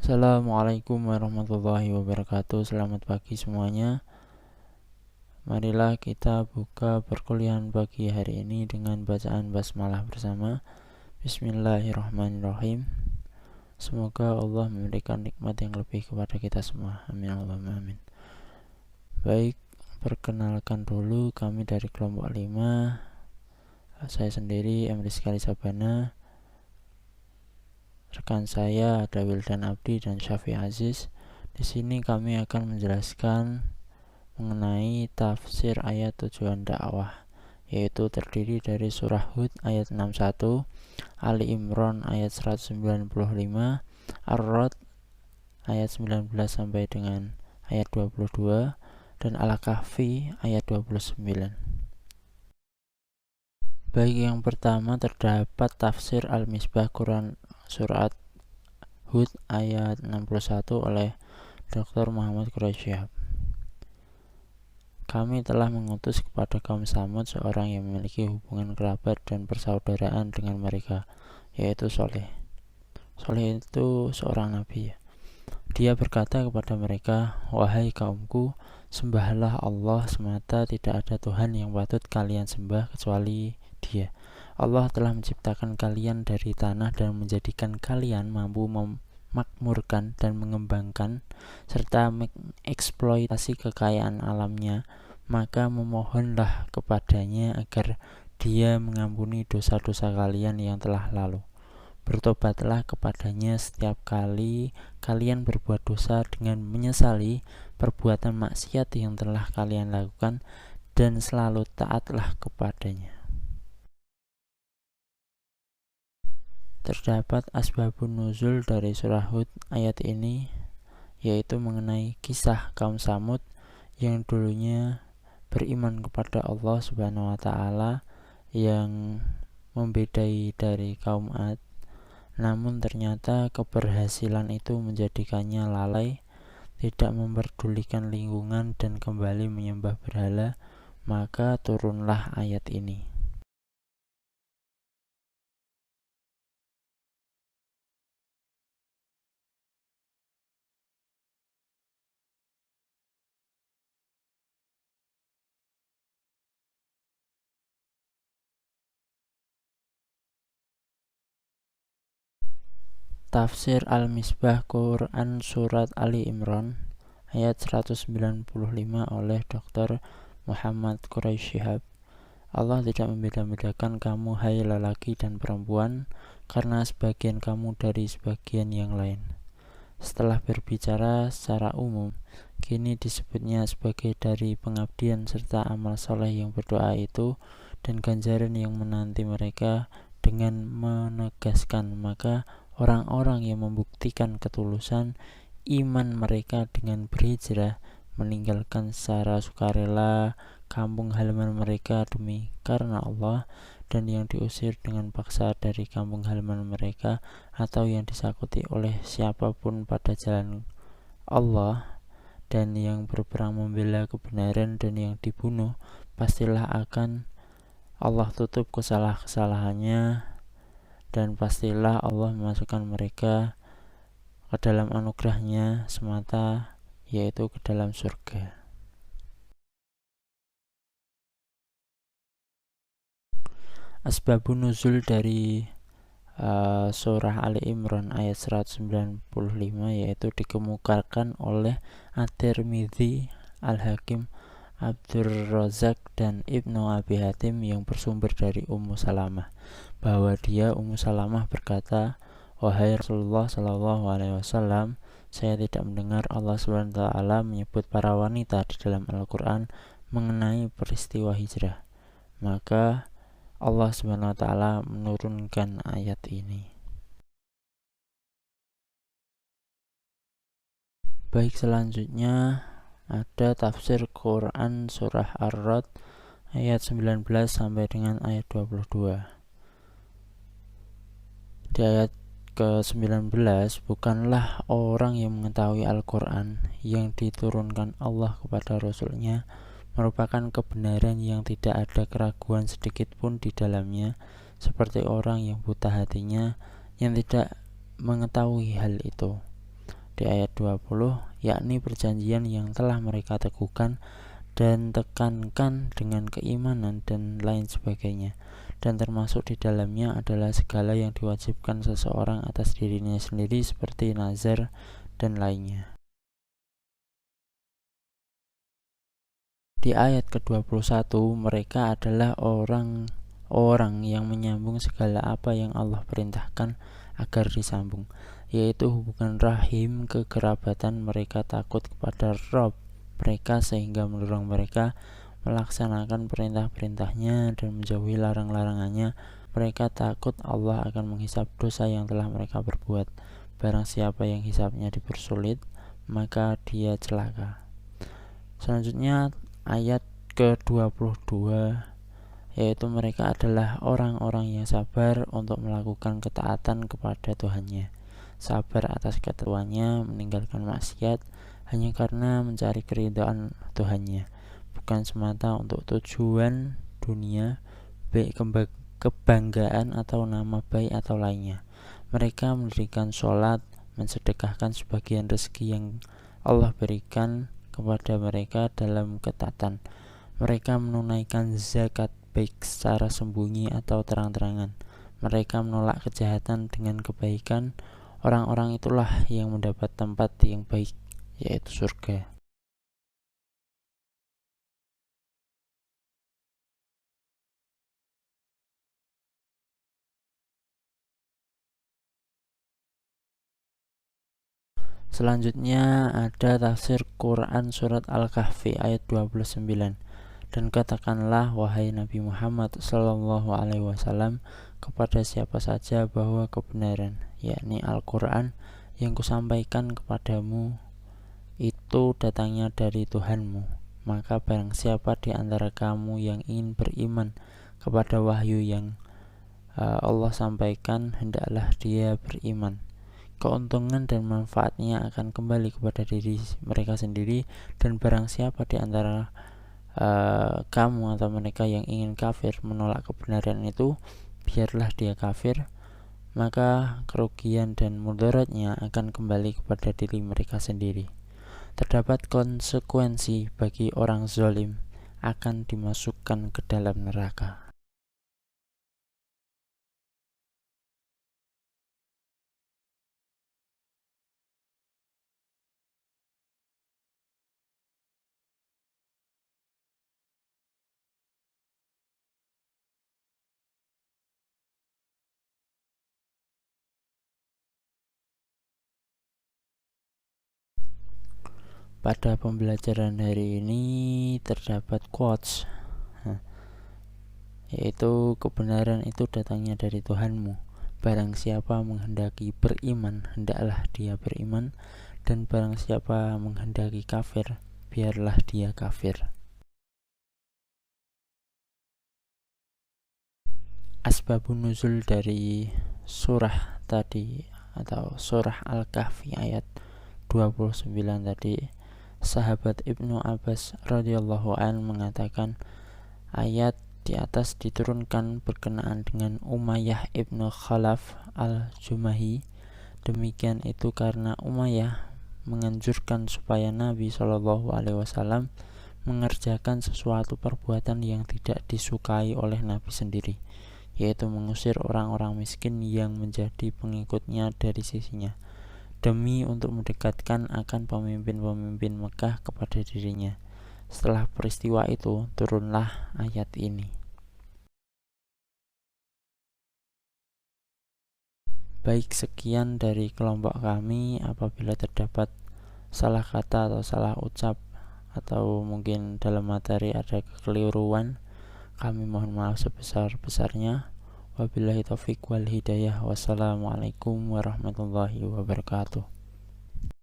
Assalamualaikum warahmatullahi wabarakatuh. Selamat pagi semuanya. Marilah kita buka perkuliahan pagi hari ini dengan bacaan basmalah bersama. Bismillahirrahmanirrahim. Semoga Allah memberikan nikmat yang lebih kepada kita semua. Amin Allahumma amin. Baik, perkenalkan dulu kami dari kelompok 5. Saya sendiri Emri Sekali Sabana. Rekan saya ada Wildan Abdi dan Syafi Aziz. Di sini kami akan menjelaskan mengenai tafsir ayat tujuan dakwah, yaitu terdiri dari surah Hud ayat 61, Ali Imran ayat 195, Ar-Ra'd ayat 19 sampai dengan ayat 22, dan Al-Kahfi ayat 29. Baik, yang pertama terdapat tafsir Al-Misbah Quran surat Hud ayat 61 oleh Dr. Muhammad Quraish Shihab. Kami telah mengutus kepada kaum Samud seorang yang memiliki hubungan kerabat dan persaudaraan dengan mereka, yaitu Soleh. Soleh itu seorang nabi. Dia berkata kepada mereka, "Wahai kaumku, sembahlah Allah semata, tidak ada Tuhan yang patut kalian sembah kecuali Dia. Allah telah menciptakan kalian dari tanah dan menjadikan kalian mampu memakmurkan dan mengembangkan serta mengeksploitasi kekayaan alamnya, maka memohonlah kepadanya agar Dia mengampuni dosa-dosa kalian yang telah lalu. Bertobatlah kepadanya setiap kali kalian berbuat dosa dengan menyesali perbuatan maksiat yang telah kalian lakukan, dan selalu taatlah kepadanya." Terdapat asbabun nuzul dari surah Hud ayat ini, yaitu mengenai kisah kaum Samud yang dulunya beriman kepada Allah Subhanahu wa Ta'ala, yang membedai dari kaum Ad. Namun ternyata keberhasilan itu menjadikannya lalai, tidak memperdulikan lingkungan dan kembali menyembah berhala, maka turunlah ayat ini. Tafsir Al-Misbah Quran surat Ali Imran ayat 195 oleh Dr. Muhammad Quraish Shihab. Allah tidak membeda-bedakan kamu hai lelaki dan perempuan, karena sebagian kamu dari sebagian yang lain. Setelah berbicara secara umum, kini disebutnya sebagai dari pengabdian serta amal soleh yang berdoa itu, dan ganjaran yang menanti mereka, dengan menegaskan maka orang-orang yang membuktikan ketulusan iman mereka dengan berhijrah, meninggalkan secara sukarela kampung halaman mereka demi karena Allah, dan yang diusir dengan paksa dari kampung halaman mereka atau yang disakuti oleh siapapun pada jalan Allah, dan yang berperang membela kebenaran dan yang dibunuh, pastilah akan Allah tutup kesalahan-kesalahannya, dan pastilah Allah memasukkan mereka ke dalam anugerahnya semata, yaitu ke dalam surga. Asbabun nuzul dari surah Ali Imran ayat 195 yaitu dikemukakan oleh At-Tirmidzi, Al-Hakim, Abdur Razak, dan Ibnu Abi Hatim yang bersumber dari Ummu Salamah, bahwa Ummu Salamah berkata, "Wahai Rasulullah Shallallahu Alaihi Wasallam, saya tidak mendengar Allah SWT menyebut para wanita di dalam Al-Quran mengenai peristiwa hijrah. Maka Allah SWT menurunkan ayat ini." Baik, selanjutnya ada tafsir Quran surah Ar-Ra'd ayat 19 sampai dengan ayat 22. Di ayat ke-19, "Bukanlah orang yang mengetahui Al-Quran yang diturunkan Allah kepada Rasulnya merupakan kebenaran yang tidak ada keraguan sedikit pun di dalamnya, seperti orang yang buta hatinya yang tidak mengetahui hal itu. di ayat 20, yakni perjanjian yang telah mereka teguhkan dan tekankan dengan keimanan dan lain sebagainya. Dan termasuk di dalamnya adalah segala yang diwajibkan seseorang atas dirinya sendiri seperti nazar dan lainnya. Di ayat ke-21, mereka adalah orang yang menyambung segala apa yang Allah perintahkan agar disambung, yaitu hubungan rahim kekerabatan. Mereka takut kepada Rabb mereka sehingga mendorong mereka melaksanakan perintah-perintahnya dan menjauhi larang-larangannya. Mereka takut Allah akan menghisap dosa yang telah mereka berbuat. Barang siapa yang hisapnya dipersulit, maka dia celaka. Selanjutnya ayat ke-22, yaitu mereka adalah orang-orang yang sabar untuk melakukan ketaatan kepada Tuhannya, sabar atas ketentuannya, meninggalkan maksiat hanya karena mencari keridhaan Tuhannya, bukan semata untuk tujuan dunia, baik kebanggaan atau nama baik atau lainnya. Mereka mendirikan sholat, mensedekahkan sebagian rezeki yang Allah berikan kepada mereka dalam ketaatan. Mereka menunaikan zakat baik secara sembunyi atau terang-terangan. Mereka menolak kejahatan dengan kebaikan. Orang-orang itulah yang mendapat tempat yang baik, yaitu surga. Selanjutnya ada tafsir Quran surat Al-Kahfi ayat 29. Dan katakanlah wahai Nabi Muhammad sallallahu alaihi wasallam kepada siapa saja bahwa kebenaran, yakni Al-Quran yang kusampaikan kepadamu itu datangnya dari Tuhanmu. Maka barang siapa di antara kamu yang ingin beriman kepada wahyu yang Allah sampaikan, hendaklah dia beriman. Keuntungan dan manfaatnya akan kembali kepada diri mereka sendiri. Dan barang siapa di antara kamu atau mereka yang ingin kafir menolak kebenaran itu, biarlah dia kafir, maka kerugian dan mudaratnya akan kembali kepada diri mereka sendiri. Terdapat konsekuensi bagi orang zalim, akan dimasukkan ke dalam neraka. Pada pembelajaran hari ini terdapat quotes, yaitu kebenaran itu datangnya dari Tuhanmu. Barang siapa menghendaki beriman, hendaklah dia beriman. Dan barang siapa menghendaki kafir, biarlah dia kafir. Asbabun nuzul dari surah tadi atau surah Al-Kahfi ayat 29 tadi, sahabat Ibnu Abbas radhiyallahu an mengatakan ayat di atas diturunkan berkenaan dengan Umayyah ibnu Khalaf al-Jumahi. Demikian itu karena Umayyah menganjurkan supaya Nabi Shallallahu Alaihi Wasallam mengerjakan sesuatu perbuatan yang tidak disukai oleh Nabi sendiri, yaitu mengusir orang-orang miskin yang menjadi pengikutnya dari sisinya, demi untuk mendekatkan akan pemimpin-pemimpin Mekah kepada dirinya. Setelah peristiwa itu turunlah ayat ini. Baik, sekian dari kelompok kami. Apabila terdapat salah kata atau salah ucap atau mungkin dalam materi ada kekeliruan, kami mohon maaf sebesar-besarnya. Wabillahi taufiq wal hidayah. Wassalamualaikum warahmatullahi wabarakatuh.